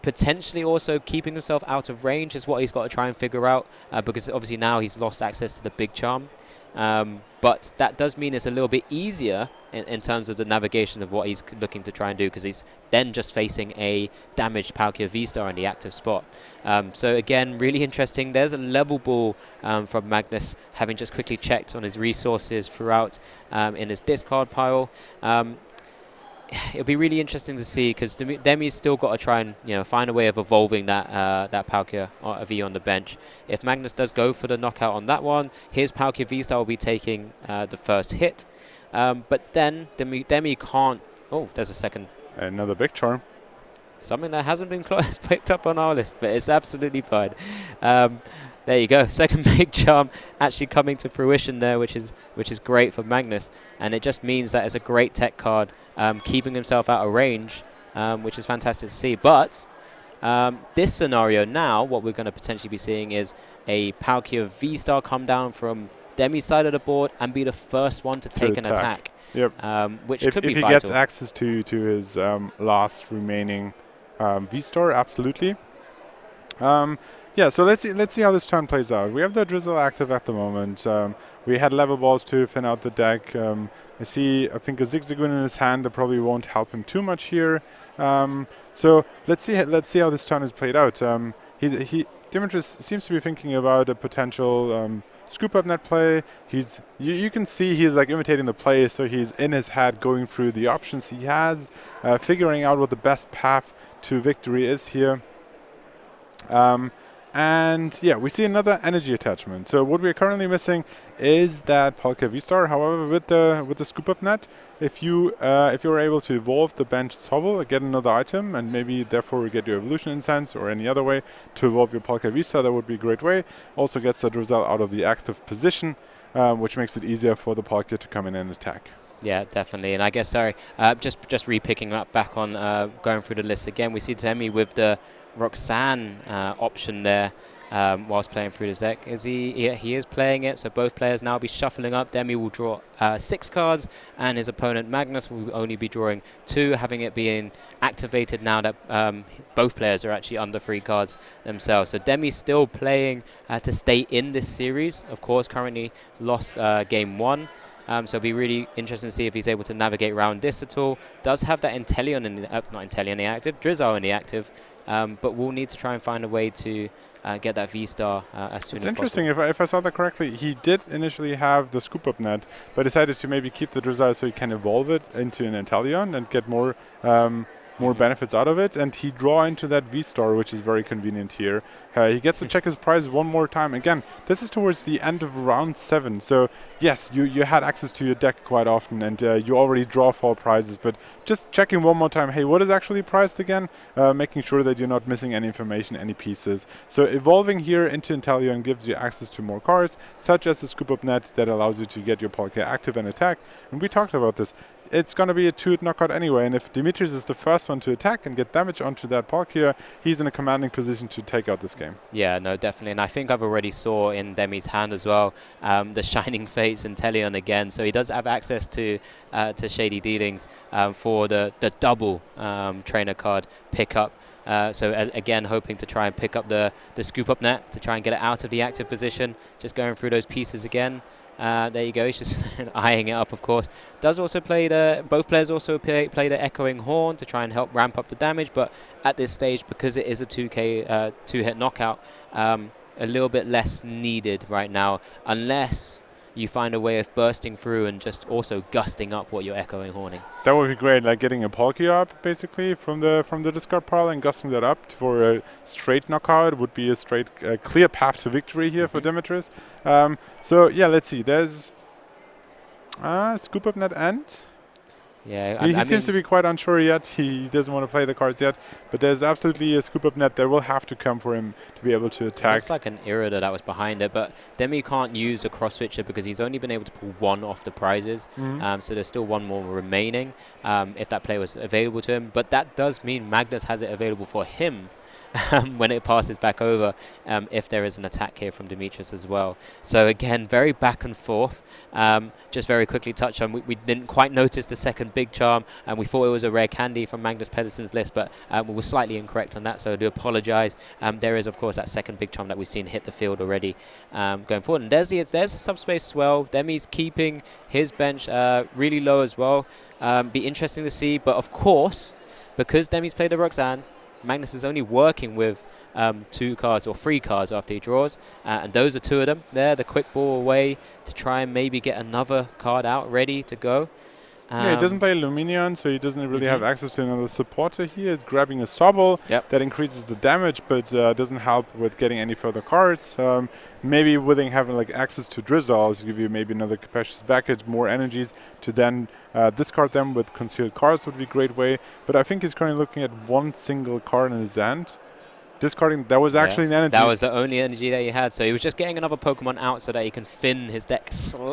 [SPEAKER 2] Potentially also keeping himself out of range is what he's got to try and figure out, because obviously now he's lost access to the big charm. But that does mean it's a little bit easier in terms of the navigation of what he's looking to try and do, because he's then just facing a damaged Palkia V-Star in the active spot. So again, really interesting. There's a level ball from Magnus, having just quickly checked on his resources throughout in his discard pile. It'll be really interesting to see, because Demi's still got to try and find a way of evolving that Palkia V on the bench. If Magnus does go for the knockout on that one, his Palkia V-Star will be taking the first hit. But then Demi can't... Oh, there's a second.
[SPEAKER 1] Another big charm.
[SPEAKER 2] Something that hasn't been picked up on our list, but it's absolutely fine. There you go. Second big charm actually coming to fruition there, which is great for Magnus. And it just means that it's a great tech card, keeping himself out of range, which is fantastic to see. But this scenario now, what we're going to potentially be seeing is a Palkia V-Star come down from Demi's side of the board and be the first one to take an attack.
[SPEAKER 1] Yep.
[SPEAKER 2] Which could
[SPEAKER 1] if
[SPEAKER 2] be
[SPEAKER 1] he
[SPEAKER 2] vital.
[SPEAKER 1] gets access to his last remaining V-Star, absolutely. Yeah, so let's see how this turn plays out. We have the Drizzle active at the moment. We had level balls to thin out the deck. I think a Zigzagoon in his hand that probably won't help him too much here. So let's see how this turn is played out. Demetris seems to be thinking about a potential Scoop Up Net play. You can see he's like imitating the play, so he's in his head going through the options he has, figuring out what the best path to victory is here. And yeah, we see another energy attachment. So what we're currently missing is that Palkia V-Star. However, with the scoop up net, if you're able to evolve the bench Sobble, get another item, and maybe therefore get your evolution incense or any other way to evolve your Palkia V-Star, that would be a great way. Also gets the Drizzle out of the active position, which makes it easier for the Palkia to come in and attack.
[SPEAKER 2] Yeah, definitely. And I guess, just re-picking up back on going through the list again, we see Demi with the Roxanne option there whilst playing through this deck. He is playing it, so both players now be shuffling up. Demi will draw 6 cards, and his opponent Magnus will only be drawing 2, having it being activated now that both players are actually under 3 cards themselves. So Demi's still playing to stay in this series. Of course, currently lost game 1. So it'll be really interesting to see if he's able to navigate around this at all. Does have that Inteleon in the, not Inteleon in the active, Drizzle in the active, but we'll need to try and find a way to get that V-Star as soon as possible.
[SPEAKER 1] It's interesting, if I saw that correctly, he did initially have the scoop up net, but decided to maybe keep the Drizzle so he can evolve it into an Inteleon and get more benefits out of it, and he draw into that V-Star, which is very convenient here. He gets to check his prizes one more time. Again, this is towards the end of round 7, so yes, you had access to your deck quite often, and you already draw 4 prizes, but just checking one more time, hey, what is actually priced again? Making sure that you're not missing any information, any pieces. So evolving here into Inteleon gives you access to more cards, such as the scoop up net that allows you to get your Palkia active and attack, and we talked about this. It's going to be a 2-hit knockout anyway, and if Demetris is the first one to attack and get damage onto that Palkia, he's in a commanding position to take out this game.
[SPEAKER 2] Yeah, no, definitely. And I think I've already saw in Demi's hand as well the Shining Fates and Inteleon again. So he does have access to Shady Dealings for the double trainer card pickup. So again, hoping to try and pick up the scoop up net to try and get it out of the active position. Just going through those pieces again. There you go. He's just eyeing it up, of course. Does also play both players also play the Echoing Horn to try and help ramp up the damage. But at this stage, because it is a 2-hit knockout, a little bit less needed right now, unless you find a way of bursting through and just also gusting up what you're Echoing Horning.
[SPEAKER 1] That would be great, like getting a Palkia up basically from the discard pile and gusting that up for a straight knockout would be a straight clear path to victory here for Demetris. So yeah, let's see. There's scoop up net end.
[SPEAKER 2] Yeah,
[SPEAKER 1] he seems to be quite unsure yet. He doesn't want to play the cards yet, but there's absolutely a scoop up net that will have to come for him to be able to attack.
[SPEAKER 2] It's like an Irida that was behind it, but Demi can't use the cross switcher because he's only been able to pull 1 off the prizes. So there's still 1 more remaining if that play was available to him. But that does mean Magnus has it available for him when it passes back over, if there is an attack here from Demetris as well. So again, very back and forth. Just very quickly touch on, we didn't quite notice the second big charm, and we thought it was a rare candy from Magnus Pedersen's list, but we were slightly incorrect on that, so I do apologize. There is, of course, that second big charm that we've seen hit the field already going forward. And there's a subspace swell. Demi's keeping his bench really low as well. Be interesting to see, but of course, because Demi's played the Roxanne, Magnus is only working with 2 cards or 3 cards after he draws, and those are 2 of them. There, the quick ball away to try and maybe get another card out ready to go.
[SPEAKER 1] Yeah, he doesn't play Luminion, so he doesn't really have access to another supporter here. It's grabbing a Sobble that increases the damage, but doesn't help with getting any further cards. Maybe having like access to Drizzle to give you maybe another capacious package, more energies to then discard them with concealed cards would be a great way. But I think he's currently looking at 1 single card in his hand. Discarding, that was actually an energy.
[SPEAKER 2] That was the only energy that he had. So he was just getting another Pokemon out so that he can thin his deck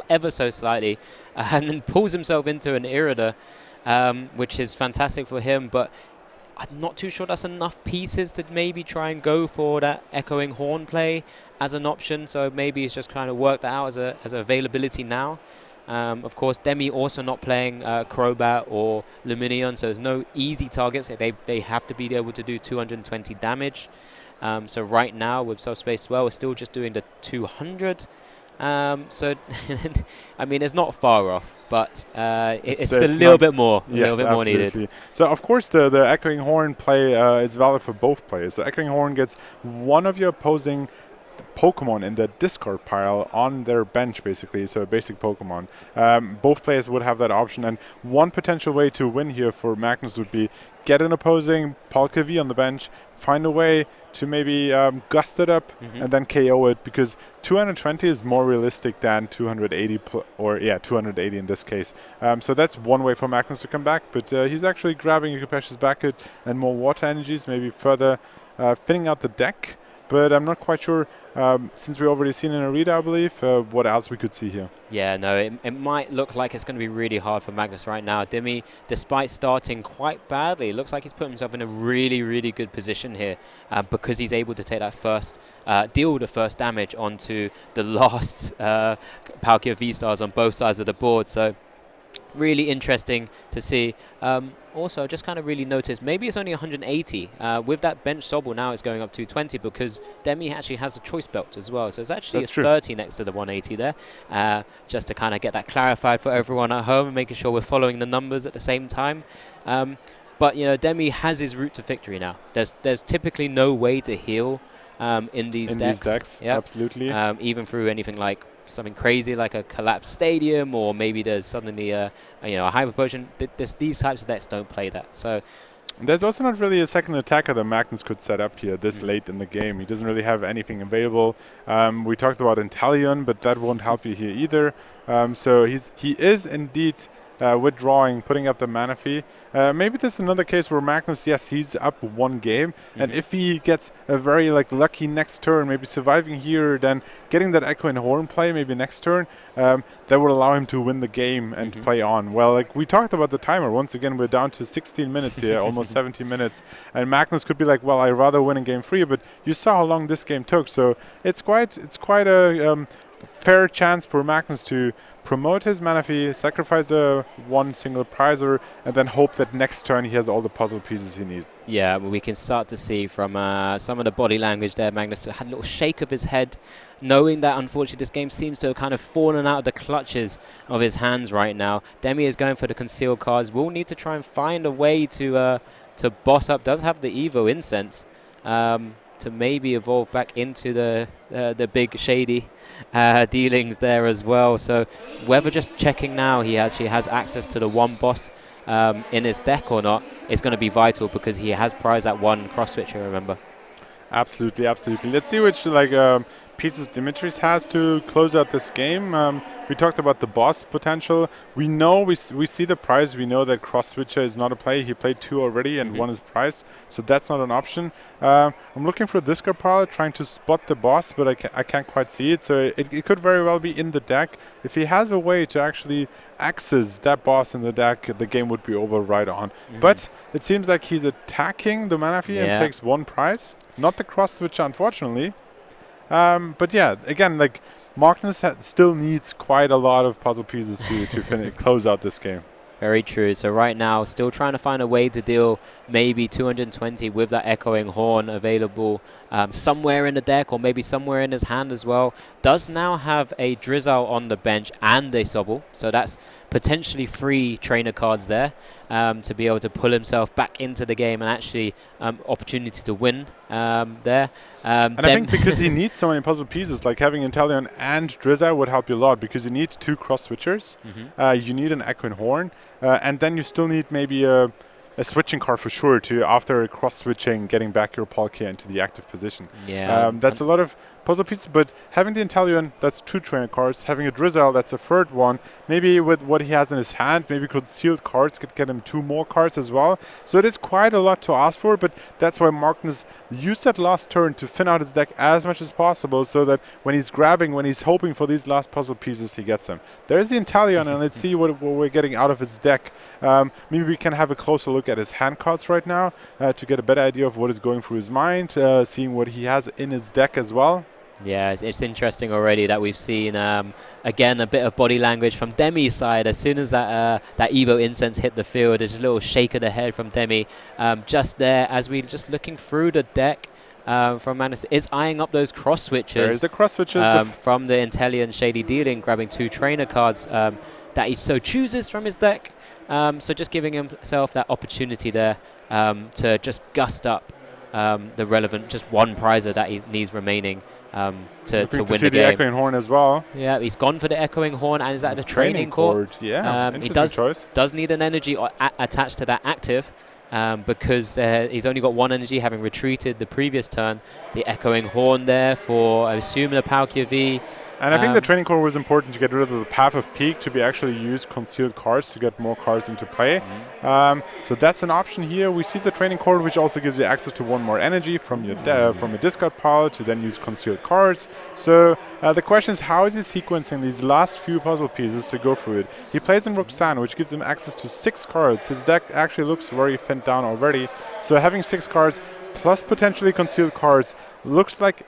[SPEAKER 2] ever so slightly, and then pulls himself into an Irida, which is fantastic for him. But I'm not too sure that's enough pieces to maybe try and go for that Echoing Horn play as an option. So maybe he's just trying to work that out as availability now. Of course, Demi also not playing Crobat or Luminion, so there's no easy targets. They have to be able to do 220 damage. So right now with Subspace Swell, we're still just doing the 200. So, I mean, it's not far off, but it's a little bit more, more needed.
[SPEAKER 1] So, of course, the Echoing Horn play is valid for both players. So, Echoing Horn gets one of your opposing Pokemon in the discard pile on their bench, basically, so a basic Pokemon. Both players would have that option, and one potential way to win here for Magnus would be get an opposing Palkia V on the bench, find a way to maybe gust it up and then KO it, because 220 is more realistic than 280, or 280 in this case. So that's one way for Magnus to come back, but he's actually grabbing a Capacious Bucket and more water energies, maybe further thinning out the deck. But I'm not quite sure, since we've already seen in Arena, I believe, what else we could see here.
[SPEAKER 2] Yeah, no, it might look like it's going to be really hard for Magnus right now. Demi, despite starting quite badly, looks like he's put himself in a really, really good position here because he's able to take that first, deal the first damage onto the last Palkia V-Stars on both sides of the board. So really interesting to see. Also, just kind of really noticed, maybe it's only 180. With that bench Sobble now it's going up to 220 because Demi actually has a choice belt as well. So it's actually
[SPEAKER 1] That's
[SPEAKER 2] a
[SPEAKER 1] true.
[SPEAKER 2] 30 next to the 180 there. Just to kind of get that clarified for everyone at home and making sure we're following the numbers at the same time. But, you know, Demi has his route to victory now. There's typically no way to heal in these decks.
[SPEAKER 1] Yep. Absolutely.
[SPEAKER 2] Even through anything like something crazy like a collapsed stadium, or maybe there's suddenly a hyper potion. These types of decks don't play that. So
[SPEAKER 1] there's also not really a second attacker that Magnus could set up here this late in the game. He doesn't really have anything available. We talked about Inteleon, but that won't help you here either. So he is indeed withdrawing, putting up the mana fee. Maybe this is another case where Magnus, yes, he's up one game, and if he gets a very lucky next turn, maybe surviving here, then getting that Echo and Horn play maybe next turn, that would allow him to win the game and play on. Well, we talked about the timer. Once again, we're down to 16 minutes here, almost 17 minutes, and Magnus could be like, well, I'd rather win in game 3, but you saw how long this game took, so it's quite a fair chance for Magnus to promote his mana fee, sacrifice one single prizer, and then hope that next turn he has all the puzzle pieces he needs.
[SPEAKER 2] Yeah, well, we can start to see from some of the body language there, Magnus had a little shake of his head, knowing that unfortunately this game seems to have kind of fallen out of the clutches of his hands right now. Demi is going for the concealed cards. We'll need to try and find a way to boss up. Does have the Evo Incense to maybe evolve back into the big shady dealings there as well. So whether just checking now he actually has access to the one boss in his deck or not is going to be vital, because he has prized that one cross switcher, remember.
[SPEAKER 1] Absolutely, absolutely. Let's see which pieces Demetris has to close out this game. We talked about the boss potential. We know we see the prize. We know that cross switcher is not a play. He played 2 already and 1 is prized, so that's not an option. I'm looking for a discard pile, trying to spot the boss, but I can't quite see it. So it could very well be in the deck. If he has a way to actually access that boss in the deck, the game would be over right on. But it seems like he's attacking the mana fee and takes 1 prize, not the cross switcher, unfortunately. But yeah, again, Magnus still needs quite a lot of puzzle pieces to close out this game.
[SPEAKER 2] Very true. So right now, still trying to find a way to deal maybe 220 with that Echoing Horn available somewhere in the deck, or maybe somewhere in his hand as well. Does now have a Drizzle on the bench and a Sobble, so that's potentially 3 trainer cards there to be able to pull himself back into the game and actually opportunity to win there.
[SPEAKER 1] And I think because he needs so many puzzle pieces, like having Inteleon and Drizzle would help you a lot, because you need 2 cross switchers, you need an Echo and Horn, and then you still need maybe a switching card for sure to, after cross switching, getting back your Palkia into the active position.
[SPEAKER 2] Yeah,
[SPEAKER 1] that's a lot of puzzle pieces, but having the Inteleon, that's 2 trainer cards. Having a Drizzle, that's a 3rd one. Maybe with what he has in his hand, maybe concealed cards could get him 2 more cards as well. So it is quite a lot to ask for, but that's why Magnus used that last turn to thin out his deck as much as possible, so that when he's hoping for these last puzzle pieces, he gets them. There's the Inteleon, and let's see what we're getting out of his deck. Maybe we can have a closer look at his hand cards right now to get a better idea of what is going through his mind, seeing what he has in his deck as well.
[SPEAKER 2] Yeah, it's interesting already that we've seen, again, a bit of body language from Demi's side. As soon as that Evo Incense hit the field, there's a little shake of the head from Demi. Just there, as we're just looking through the deck from Magnus, is eyeing up those cross switches.
[SPEAKER 1] There's the cross switches.
[SPEAKER 2] From the Inteleon Shady Dealing, grabbing 2 trainer cards that he so chooses from his deck. So just giving himself that opportunity there to just gust up the relevant, just 1 prizer that he needs remaining to
[SPEAKER 1] Looking
[SPEAKER 2] win
[SPEAKER 1] see
[SPEAKER 2] the game.
[SPEAKER 1] Echoing Horn as well.
[SPEAKER 2] Yeah, he's gone for the Echoing Horn, and is that the training court?
[SPEAKER 1] Yeah,
[SPEAKER 2] he
[SPEAKER 1] choice.
[SPEAKER 2] does need an energy attached to that active, because he's only got one energy, having retreated the previous turn. The Echoing Horn there for, I assume, the Palkia V.
[SPEAKER 1] And I think the training core was important to get rid of the path of peak to be actually use concealed cards to get more cards into play. So that's an option here. We see the training core, which also gives you access to one more energy from your from a discard pile to then use concealed cards. So the question is, how is he sequencing these last few puzzle pieces to go through it? He plays in Roxanne, which gives him access to 6 cards. His deck actually looks very thinned down already. So having 6 cards plus potentially concealed cards looks like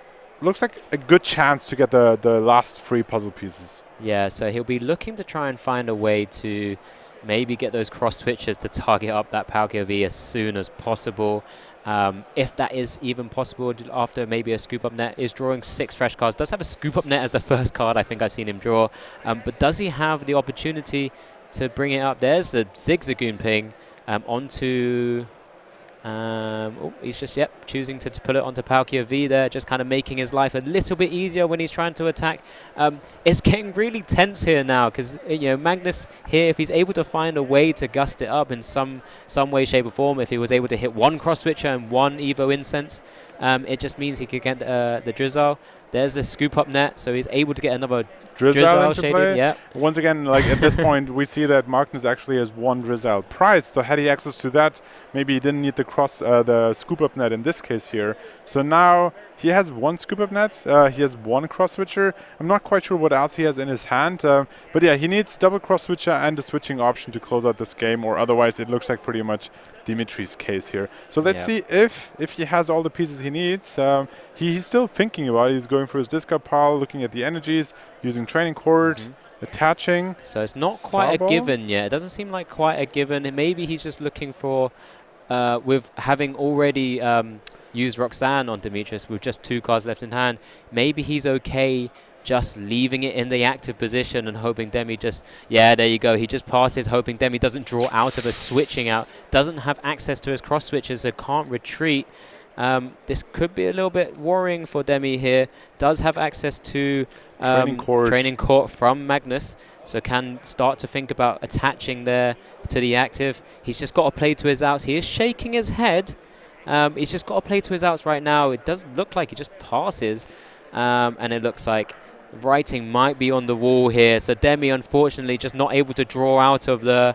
[SPEAKER 1] a good chance to get the last 3 puzzle pieces.
[SPEAKER 2] Yeah, so he'll be looking to try and find a way to maybe get those cross switches to target up that Palkia V as soon as possible. If that is even possible after maybe a scoop up net, is drawing 6 fresh cards. Does have a scoop up net as the first card I think I've seen him draw. But does he have the opportunity to bring it up? There's the Zigzagoon ping onto... he's just choosing to put it onto Palkia V there, just kind of making his life a little bit easier when he's trying to attack. It's getting really tense here now because Magnus here, if he's able to find a way to gust it up in some way, shape or form, if he was able to hit 1 cross switcher and 1 Evo Incense, it just means he could get the Drizzle. There's the scoop up net, so he's able to get another
[SPEAKER 1] Drizzle into play.
[SPEAKER 2] Yeah.
[SPEAKER 1] Once again, like at this point, we see that Magnus actually has 1 Drizzle prize. So had he access to that, maybe he didn't need the scoop up net in this case here. So now he has 1 scoop up net. He has 1 cross switcher. I'm not quite sure what else he has in his hand, but yeah, he needs double cross switcher and a switching option to close out this game, or otherwise it looks like pretty much Demetris' case here. So let's see if he has all the pieces he needs. He's still thinking about it. He's going through his discard pile, looking at the energies, using training cord, attaching.
[SPEAKER 2] So it's not quite a given yet. It doesn't seem like quite a given. And maybe he's just looking for, with having already used Roxanne on Demetris with just 2 cards left in hand, maybe he's okay just leaving it in the active position and hoping Demi just, there you go, he just passes, hoping Demi doesn't draw out of a switching out, doesn't have access to his cross switches, so can't retreat. This could be a little bit worrying for Demi here. Does have access to training court from Magnus, so can start to think about attaching there to the active. He's just got to play to his outs. He is shaking his head. He's just got to play to his outs right now. It does look like he just passes, and it looks like writing might be on the wall here. So Demi, unfortunately, just not able to draw out of the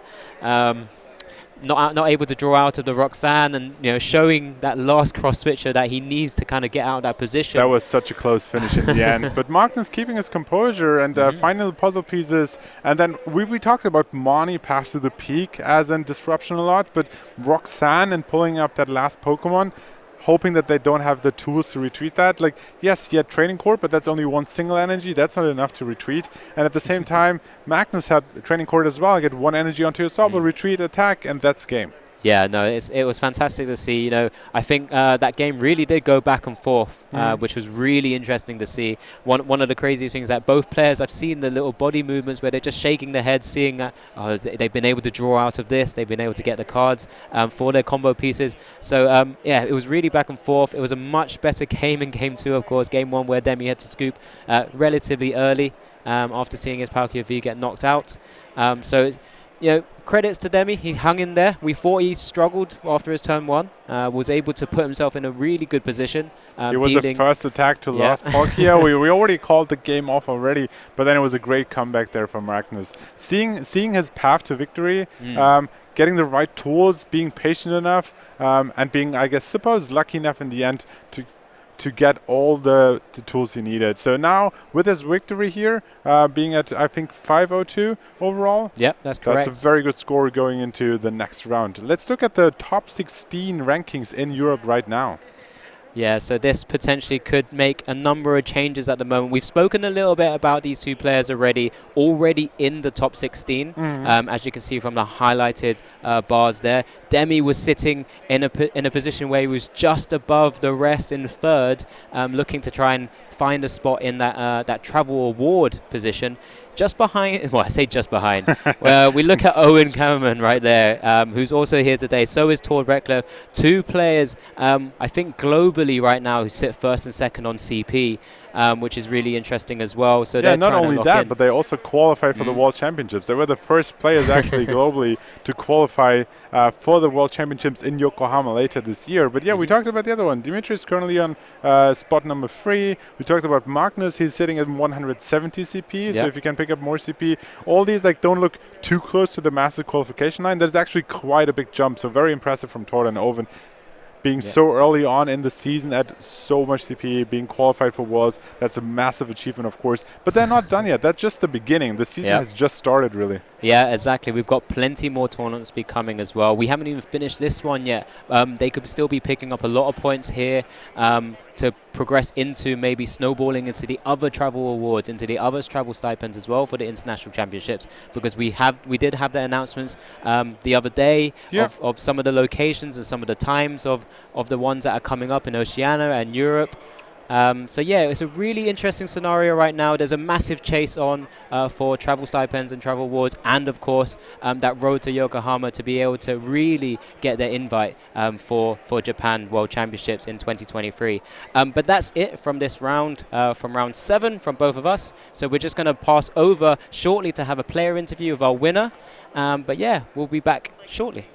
[SPEAKER 2] not able to draw out of the Roxanne, and showing that last cross switcher that he needs to kind of get out of that position.
[SPEAKER 1] That was such a close finish in the end. But Magnus keeping his composure and finding the puzzle pieces. And then we talked about Mani pass to the peak as in disruption a lot, but Roxanne and pulling up that last Pokemon, hoping that they don't have the tools to retreat that. Like, yes, he had training cord, but that's only 1 single energy. That's not enough to retreat. And at the same time, Magnus had training cord as well. Get 1 energy onto your Sobble, retreat, attack, and that's game.
[SPEAKER 2] Yeah, no, it was fantastic to see. I think that game really did go back and forth, which was really interesting to see. One of the crazy things that both players, I've seen the little body movements where they're just shaking their heads, seeing that they've been able to draw out of this, they've been able to get the cards for their combo pieces. So it was really back and forth. It was a much better game in Game 2, of course. Game 1 where Demi had to scoop relatively early after seeing his Palkia V get knocked out. Credits to Demi. He hung in there. We thought he struggled after his turn 1. Was able to put himself in a really good position.
[SPEAKER 1] It was the first attack to last Palkia. we already called the game off already, but then it was a great comeback there from Magnus. Seeing his path to victory, getting the right tools, being patient enough, and being, I guess, lucky enough in the end to get all the tools he needed. So now, with his victory here, being at, I think, 502 overall.
[SPEAKER 2] Yep, that's correct.
[SPEAKER 1] That's a very good score going into the next round. Let's look at the top 16 rankings in Europe right now.
[SPEAKER 2] Yeah, so this potentially could make a number of changes at the moment. We've spoken a little bit about these 2 players already in the top 16, as you can see from the highlighted bars there. Demi was sitting in a position where he was just above the rest in 3rd, looking to try and find a spot in that travel award position. Just behind, well, I say just behind. Well, we look at Owen Kammerman right there, who's also here today. So is Tord Reckler. 2 players, I think globally right now, who sit 1st and 2nd on CP. which is really interesting as well. So
[SPEAKER 1] yeah,
[SPEAKER 2] they're
[SPEAKER 1] not
[SPEAKER 2] trying
[SPEAKER 1] only
[SPEAKER 2] to lock
[SPEAKER 1] that,
[SPEAKER 2] in.
[SPEAKER 1] but they also qualified for the World Championships. They were the first players actually globally to qualify for the World Championships in Yokohama later this year. But yeah, we talked about the other one. Demetris currently on spot number 3. We talked about Magnus. He's sitting at 170 CP. So if you can pick up more CP, all these like don't look too close to the massive qualification line. There's actually quite a big jump. So very impressive from Tord and Owen. Being so early on in the season at so much CP, being qualified for Worlds, that's a massive achievement, of course. But they're not done yet. That's just the beginning. The season has just started, really.
[SPEAKER 2] Yeah, exactly. We've got plenty more tournaments be coming as well. We haven't even finished this one yet. They could still be picking up a lot of points here to progress into maybe snowballing into the other travel awards, into the other travel stipends as well for the international championships, because we did have the announcements the other day of some of the locations and some of the times of the ones that are coming up in Oceania and Europe. So yeah, it's a really interesting scenario right now. There's a massive chase on for travel stipends and travel awards, and of course that road to Yokohama to be able to really get their invite for Japan World Championships in 2023. But that's it from this round, from round 7 from both of us. So we're just going to pass over shortly to have a player interview of our winner. But yeah, we'll be back shortly.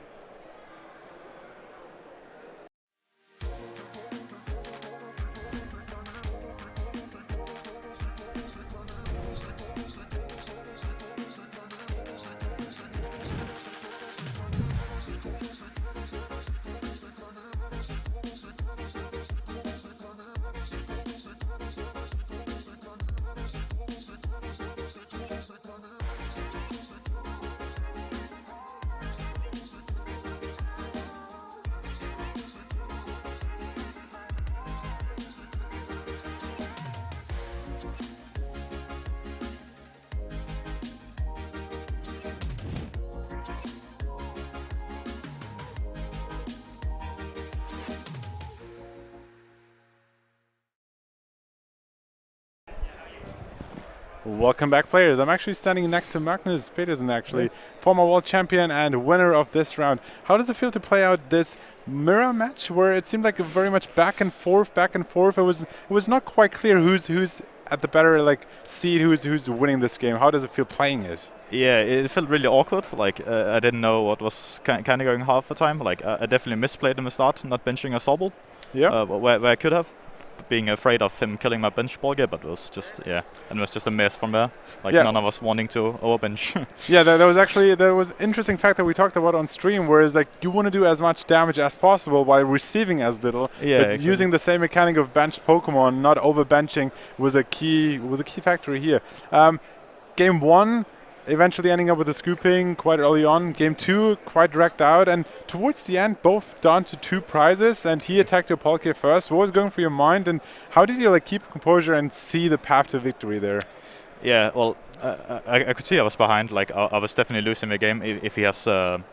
[SPEAKER 1] Welcome back, players. I'm actually standing next to Magnus Pedersen, actually, former world champion and winner of this round. How does it feel to play out this mirror match where it seemed like a very much back and forth, back and forth? It was not quite clear who's at the better like seed, who's winning this game. How does it feel playing it?
[SPEAKER 3] Yeah, it felt really awkward. Like I didn't know what was kind of going half the time. Like I definitely misplayed in the start, not benching a Sobble.
[SPEAKER 1] Yeah.
[SPEAKER 3] Where I could have. Being afraid of him killing my bench ball gear, but it was just and it was just a mess from there. Like none of us wanting to overbench.
[SPEAKER 1] Yeah, there was interesting fact that we talked about on stream, whereas like you want to do as much damage as possible while receiving as little.
[SPEAKER 3] Yeah,
[SPEAKER 1] but
[SPEAKER 3] exactly.
[SPEAKER 1] Using the same mechanic of benched Pokemon, not overbenching, was a key factor here. Game 1. Eventually ending up with a scooping quite early on. Game 2, quite dragged out, and towards the end, both down to 2 prizes, and he attacked your Palkia first. What was going through your mind, and how did you like keep composure and see the path to victory there?
[SPEAKER 3] Yeah, well, I could see I was behind. Like I was definitely losing the game if he has the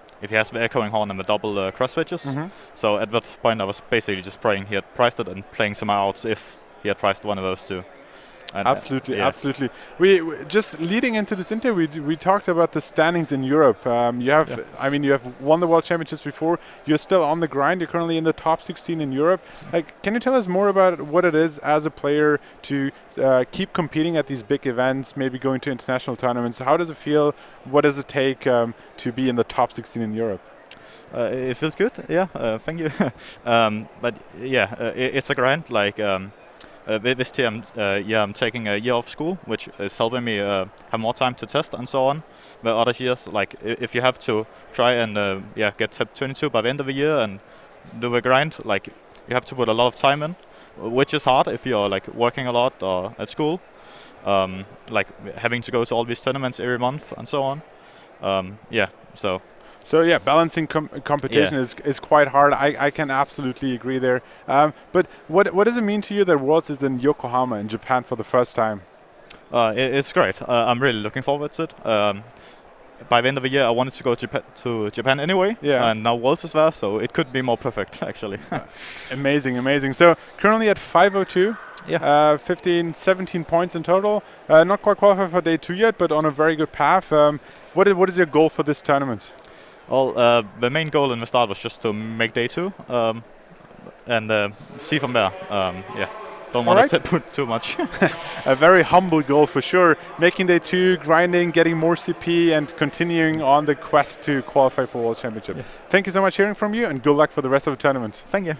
[SPEAKER 3] echoing horn and the double cross switches. So at that point, I was basically just praying he had priced it and playing to my outs if he had priced one of those two. And
[SPEAKER 1] absolutely. We just leading into this interview, we talked about the standings in Europe. You have won the World Championships before. You're still on the grind. You're currently in the top 16 in Europe. Like, can you tell us more about what it is as a player to keep competing at these big events, maybe going to international tournaments? How does it feel? What does it take to be in the top 16 in Europe?
[SPEAKER 3] It feels good. Yeah, thank you. But yeah, it's a grind. Like. This year, I'm taking a year off school, which is helping me have more time to test and so on. But other years, like if you have to try and get top 22 by the end of the year and do the grind, like you have to put a lot of time in, which is hard if you're like working a lot or at school, like having to go to all these tournaments every month and so on.
[SPEAKER 1] So yeah, balancing competition is quite hard. I can absolutely agree there. But what does it mean to you that Worlds is in Yokohama in Japan for the first time?
[SPEAKER 3] It's great. I'm really looking forward to it. By the end of the year, I wanted to go to Japan anyway, and now Worlds is there, so it could be more perfect, actually.
[SPEAKER 1] Amazing. So currently at 502. 15, 17 points in total. Not quite qualified for day 2 yet, but on a very good path. What is your goal for this tournament?
[SPEAKER 3] Well, the main goal in the start was just to make day 2 and see from there. don't want to put too much.
[SPEAKER 1] A very humble goal for sure. Making day 2, grinding, getting more CP, and continuing on the quest to qualify for World Championship. Yeah. Thank you so much hearing from you, and good luck for the rest of the tournament.
[SPEAKER 3] Thank you.